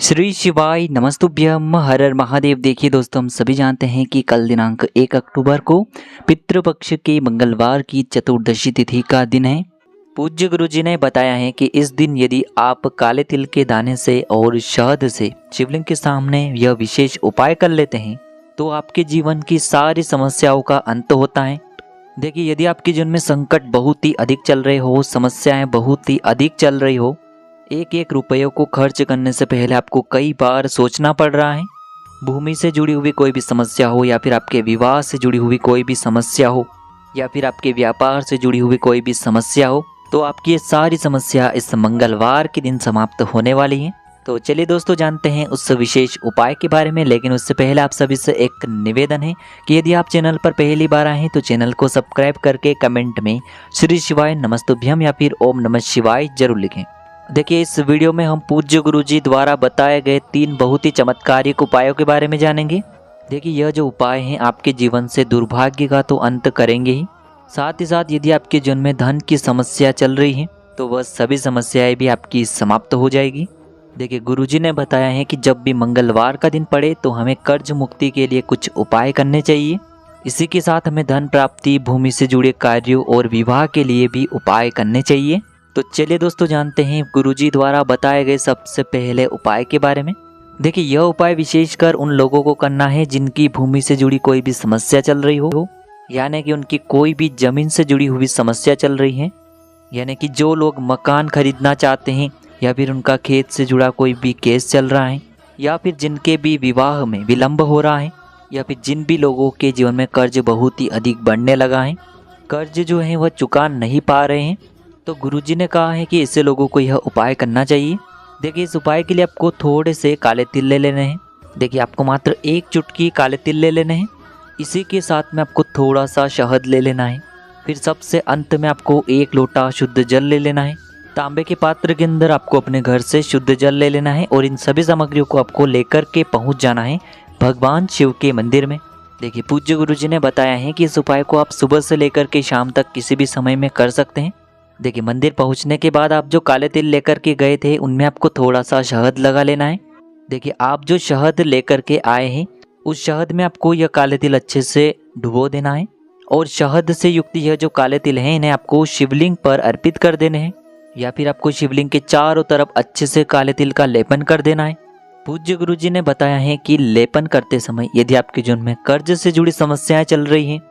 श्री शिवाय नमस्तुभ्यम हर हर महादेव। देखिए दोस्तों, हम सभी जानते हैं कि कल दिनांक 1 अक्टूबर को पितृपक्ष के मंगलवार की चतुर्दशी तिथि का दिन है। पूज्य गुरुजी ने बताया है कि इस दिन यदि आप काले तिल के दाने से और शहद से शिवलिंग के सामने यह विशेष उपाय कर लेते हैं तो आपके जीवन की सारी समस्याओं का अंत होता है। देखिए, यदि आपके जीवन में संकट बहुत ही अधिक चल रहे हो, समस्याएं बहुत ही अधिक चल रही हो, एक एक रुपये को खर्च करने से पहले आपको कई बार सोचना पड़ रहा है, भूमि से जुड़ी हुई कोई भी समस्या हो या फिर आपके विवाह से जुड़ी हुई कोई भी समस्या हो या फिर आपके व्यापार से जुड़ी हुई कोई भी समस्या हो, तो आपकी ये सारी समस्या इस मंगलवार के दिन समाप्त होने वाली है। तो चलिए दोस्तों, जानते हैं उस विशेष उपाय के बारे में। लेकिन उससे पहले आप सभी से एक निवेदन है कि यदि आप चैनल पर पहली बार आए हैं तो चैनल को सब्सक्राइब करके कमेंट में श्री शिवाय नमस्तुभ्यम या फिर ओम नमः शिवाय जरूर लिखें। देखिए, इस वीडियो में हम पूज्य गुरुजी द्वारा बताए गए 3 बहुत ही चमत्कारिक उपायों के बारे में जानेंगे। देखिए, यह जो उपाय हैं आपके जीवन से दुर्भाग्य का तो अंत करेंगे ही, साथ ही साथ यदि आपके जीवन में धन की समस्या चल रही है तो वह सभी समस्याएं भी आपकी समाप्त हो जाएगी। देखिए, गुरुजी ने बताया है कि जब भी मंगलवार का दिन पड़े तो हमें कर्ज मुक्ति के लिए कुछ उपाय करने चाहिए। इसी के साथ हमें धन प्राप्ति, भूमि से जुड़े कार्यों और विवाह के लिए भी उपाय करने चाहिए। तो चलिए दोस्तों, जानते हैं गुरुजी द्वारा बताए गए सबसे पहले उपाय के बारे में। देखिए, यह उपाय विशेषकर उन लोगों को करना है जिनकी भूमि से जुड़ी कोई भी समस्या चल रही हो, यानी कि उनकी कोई भी जमीन से जुड़ी हुई समस्या चल रही है, यानी कि जो लोग मकान खरीदना चाहते हैं या फिर उनका खेत से जुड़ा कोई भी केस चल रहा है, या फिर जिनके भी विवाह में विलंब हो रहा है, या फिर जिन भी लोगों के जीवन में कर्ज बहुत ही अधिक बढ़ने लगा है, कर्ज जो है वह चुका नहीं पा रहे हैं, तो गुरुजी ने कहा है कि ऐसे लोगों को यह उपाय करना चाहिए। देखिए, इस उपाय के लिए आपको थोड़े से काले तिल ले लेने हैं। देखिए, आपको मात्र 1 चुटकी काले तिल ले लेने हैं। इसी के साथ में आपको थोड़ा सा शहद ले लेना है। फिर सबसे अंत में आपको 1 लोटा शुद्ध जल ले लेना है। तांबे के पात्र के अंदर आपको अपने घर से शुद्ध जल ले लेना है और इन सभी सामग्रियों को आपको लेकर के पहुंच जाना है भगवान शिव के मंदिर में। देखिए, पूज्य गुरुजी ने बताया है कि इस उपाय को आप सुबह से लेकर के शाम तक किसी भी समय में कर सकते हैं। देखिए, मंदिर पहुंचने के बाद आप जो काले तिल लेकर के गए थे उनमें आपको थोड़ा सा शहद लगा लेना है। देखिए, आप जो शहद लेकर के आए हैं उस शहद में आपको यह काले तिल अच्छे से डुबो देना है और शहद से युक्त यह जो काले तिल हैं इन्हें आपको शिवलिंग पर अर्पित कर देने हैं, या फिर आपको शिवलिंग के चारों तरफ अच्छे से काले तिल का लेपन कर देना है। पूज्य गुरुजी ने बताया है कि लेपन करते समय यदि आपके जीवन में कर्ज से जुड़ी समस्याएं चल रही हैं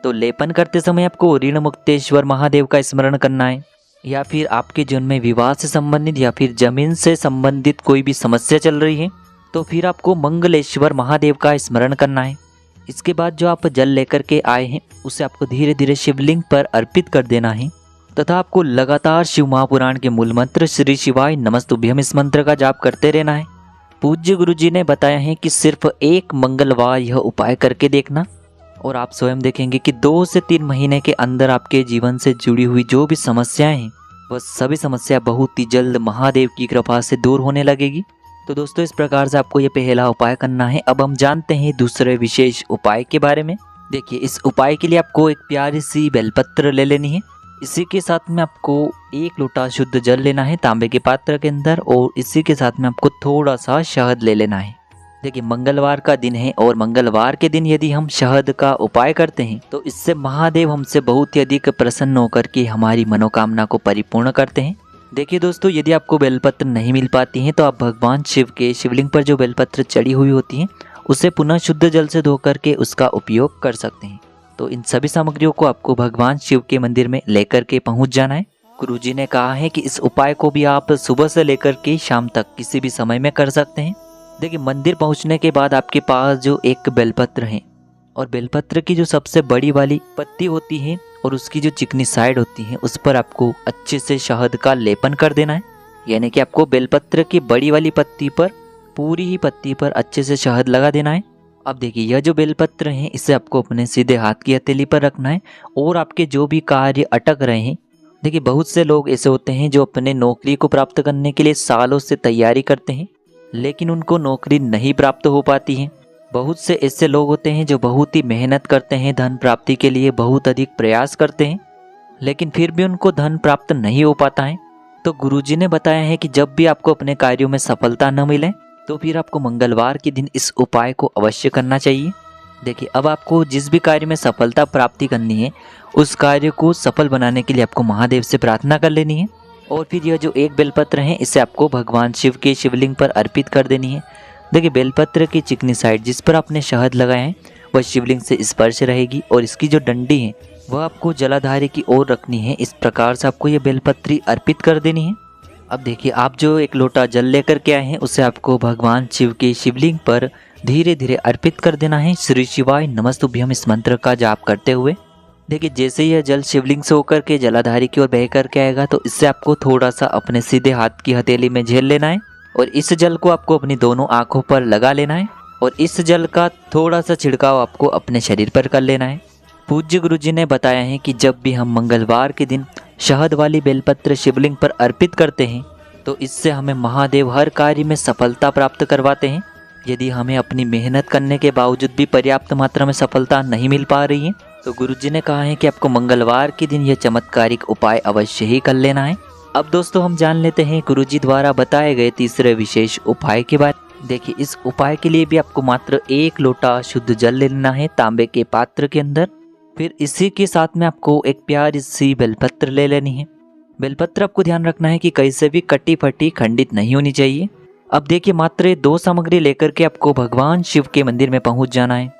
तो लेपन करते समय आपको ऋण मुक्तेश्वर महादेव का स्मरण करना है, या फिर आपके जीवन में विवाह से संबंधित या फिर जमीन से संबंधित कोई भी समस्या चल रही है तो फिर आपको मंगलेश्वर महादेव का स्मरण करना है। इसके बाद जो आप जल लेकर के आए हैं उसे आपको धीरे धीरे शिवलिंग पर अर्पित कर देना है तथा आपको लगातार शिव महापुराण के मूल मंत्र श्री शिवाय नमस्तुभ्यम इस मंत्र का जाप करते रहना है। पूज्य गुरुजी ने बताया है कि सिर्फ 1 मंगलवार यह उपाय करके देखना और आप स्वयं देखेंगे कि 2 से 3 महीने के अंदर आपके जीवन से जुड़ी हुई जो भी समस्याएं हैं वह सभी समस्या बहुत ही जल्द महादेव की कृपा से दूर होने लगेगी। तो दोस्तों, इस प्रकार से आपको ये पहला उपाय करना है। अब हम जानते हैं दूसरे विशेष उपाय के बारे में। देखिए, इस उपाय के लिए आपको एक प्यारी सी बेलपत्र ले लेनी है। इसी के साथ में आपको 1 लोटा शुद्ध जल लेना है तांबे के पात्र के अंदर और इसी के साथ में आपको थोड़ा सा शहद ले लेना है। देखिए, मंगलवार का दिन है और मंगलवार के दिन यदि हम शहद का उपाय करते हैं तो इससे महादेव हमसे बहुत ही अधिक प्रसन्न होकर के हमारी मनोकामना को परिपूर्ण करते हैं। देखिए दोस्तों, यदि आपको बेलपत्र नहीं मिल पाती हैं तो आप भगवान शिव के शिवलिंग पर जो बेलपत्र चढ़ी हुई होती हैं उसे पुनः शुद्ध जल से धो करके उसका उपयोग कर सकते हैं। तो इन सभी सामग्रियों को आपको भगवान शिव के मंदिर में लेकर के पहुंच जाना है। गुरुजी ने कहा है कि इस उपाय को भी आप सुबह से लेकर के शाम तक किसी भी समय में कर सकते हैं। देखिए, मंदिर पहुंचने के बाद आपके पास जो एक बेलपत्र है और बेलपत्र की जो सबसे बड़ी वाली पत्ती होती है और उसकी जो चिकनी साइड होती है उस पर आपको अच्छे से शहद का लेपन कर देना है, यानी कि आपको बेलपत्र की बड़ी वाली पत्ती पर, पूरी ही पत्ती पर अच्छे से शहद लगा देना है। अब देखिए, यह जो बेलपत्र है इसे आपको अपने सीधे हाथ की हथेली पर रखना है और आपके जो भी कार्य अटक रहे हैं, देखिए बहुत से लोग ऐसे होते हैं जो अपने नौकरी को प्राप्त करने के लिए सालों से तैयारी करते हैं लेकिन उनको नौकरी नहीं प्राप्त हो पाती है। बहुत से ऐसे लोग होते हैं जो बहुत ही मेहनत करते हैं, धन प्राप्ति के लिए बहुत अधिक प्रयास करते हैं लेकिन फिर भी उनको धन प्राप्त नहीं हो पाता है। तो गुरुजी ने बताया है कि जब भी आपको अपने कार्यों में सफलता न मिले तो फिर आपको मंगलवार के दिन इस उपाय को अवश्य करना चाहिए। देखिए, अब आपको जिस भी कार्य में सफलता प्राप्ति करनी है उस कार्य को सफल बनाने के लिए आपको महादेव से प्रार्थना कर लेनी है। और फिर यह जो एक बेलपत्र है इसे आपको भगवान शिव के शिवलिंग पर अर्पित कर देनी है। देखिए, बेलपत्र की चिकनी साइड जिस पर आपने शहद लगाया है वह शिवलिंग से स्पर्श रहेगी और इसकी जो डंडी है वह आपको जलाधारी की ओर रखनी है। इस प्रकार से आपको ये बेलपत्री अर्पित कर देनी है। अब देखिए, आप जो एक लोटा जल लेकर के आए हैं उसे आपको भगवान शिव के शिवलिंग पर धीरे धीरे अर्पित कर देना है। श्री शिवाय नमस्तुभ्यम इस मंत्र का जाप करते हुए। देखिए, जैसे यह जल शिवलिंग से होकर के जलाधारी की ओर बह करके आएगा तो इससे आपको थोड़ा सा अपने सीधे हाथ की हथेली में झेल लेना है और इस जल को आपको अपनी दोनों आंखों पर लगा लेना है और इस जल का थोड़ा सा छिड़काव आपको अपने शरीर पर कर लेना है। पूज्य गुरुजी ने बताया है कि जब भी हम मंगलवार के दिन शहद वाली बेलपत्र शिवलिंग पर अर्पित करते हैं तो इससे हमें महादेव हर कार्य में सफलता प्राप्त करवाते हैं। यदि हमें अपनी मेहनत करने के बावजूद भी पर्याप्त मात्रा में सफलता नहीं मिल पा रही है तो गुरुजी ने कहा है कि आपको मंगलवार के दिन यह चमत्कारिक उपाय अवश्य ही कर लेना है। अब दोस्तों, हम जान लेते हैं गुरुजी द्वारा बताए गए तीसरे विशेष उपाय के बारे में। देखिए, इस उपाय के लिए भी आपको मात्र 1 लोटा शुद्ध जल लेना है तांबे के पात्र के अंदर। फिर इसी के साथ में आपको एक प्यारी सी बेलपत्र ले लेनी है। बेलपत्र आपको ध्यान रखना है कि कैसे भी कटी फटी खंडित नहीं होनी चाहिए। अब देखिए, मात्र 2 सामग्री लेकर के आपको भगवान शिव के मंदिर में पहुंच जाना है।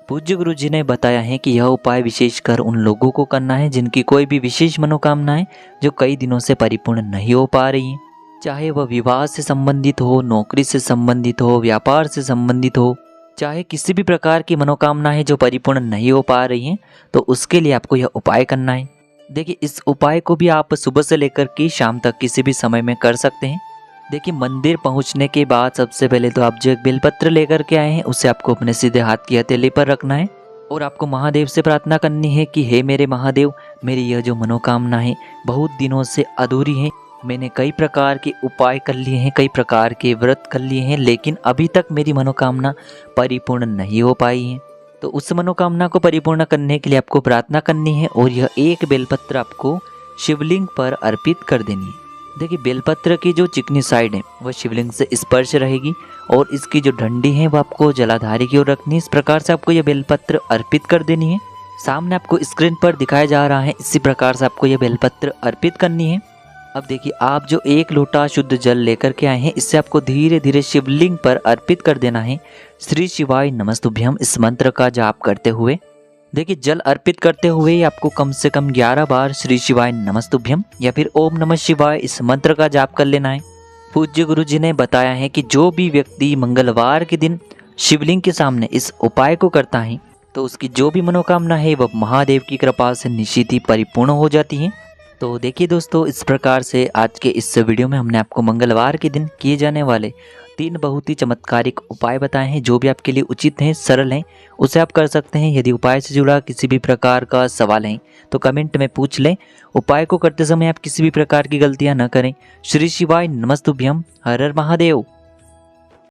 पूज्य गुरुजी ने बताया है कि यह उपाय विशेषकर उन लोगों को करना है जिनकी कोई भी विशेष मनोकामनाएं जो कई दिनों से परिपूर्ण नहीं हो पा रही हैं। चाहे वह विवाह से संबंधित हो, नौकरी से संबंधित हो, व्यापार से संबंधित हो, चाहे किसी भी प्रकार की मनोकामना है जो परिपूर्ण नहीं हो पा रही हैं तो उसके लिए आपको यह उपाय करना है। देखिए, इस उपाय को भी आप सुबह से लेकर के शाम तक किसी भी समय में कर सकते हैं। देखिए, मंदिर पहुंचने के बाद सबसे पहले तो आप जो एक बेलपत्र लेकर के आए हैं उसे आपको अपने सीधे हाथ की हथेली पर रखना है और आपको महादेव से प्रार्थना करनी है कि हे मेरे महादेव, मेरी यह जो मनोकामना है बहुत दिनों से अधूरी है। मैंने कई प्रकार के उपाय कर लिए हैं, कई प्रकार के व्रत कर लिए हैं, लेकिन अभी तक मेरी मनोकामना परिपूर्ण नहीं हो पाई है। तो उस मनोकामना को परिपूर्ण करने के लिए आपको प्रार्थना करनी है और यह एक बेलपत्र आपको शिवलिंग पर अर्पित कर देनी है। देखिए, बेलपत्र की जो चिकनी साइड है वह शिवलिंग से स्पर्श रहेगी और इसकी जो डंडी है वह आपको जलाधारी की ओर रखनी है। इस प्रकार से आपको यह बेलपत्र अर्पित कर देनी है। सामने आपको स्क्रीन पर दिखाया जा रहा है, इसी प्रकार से आपको यह बेलपत्र अर्पित करनी है। अब देखिए, आप जो 1 लोटा शुद्ध जल लेकर के आए हैं इससे आपको धीरे धीरे शिवलिंग पर अर्पित कर देना है। श्री शिवाय नमस्तुभ्यम इस मंत्र का जाप करते हुए। देखिए, जल अर्पित करते हुए आपको कम से कम 11 बार श्री शिवाय नमस्तुभ्यम या फिर ओम नमः शिवाय इस मंत्र का जाप कर लेना है। पूज्य गुरुजी ने बताया है कि जो भी व्यक्ति मंगलवार के दिन शिवलिंग के सामने इस उपाय को करता है तो उसकी जो भी मनोकामना है वह महादेव की कृपा से निश्चित ही परिपूर्ण हो जाती है। तो देखिए दोस्तों, इस प्रकार से आज के इस वीडियो में हमने आपको मंगलवार के दिन किए जाने वाले 3 बहुत ही चमत्कारिक उपाय बताए हैं जो भी आपके लिए उचित हैं, सरल हैं, उसे आप कर सकते हैं। यदि उपाय से जुड़ा किसी भी प्रकार का सवाल है तो कमेंट में पूछ लें। उपाय को करते समय आप किसी भी प्रकार की गलतियां न करें। श्री शिवाय नमस्तुभ्यम। हर हर महादेव।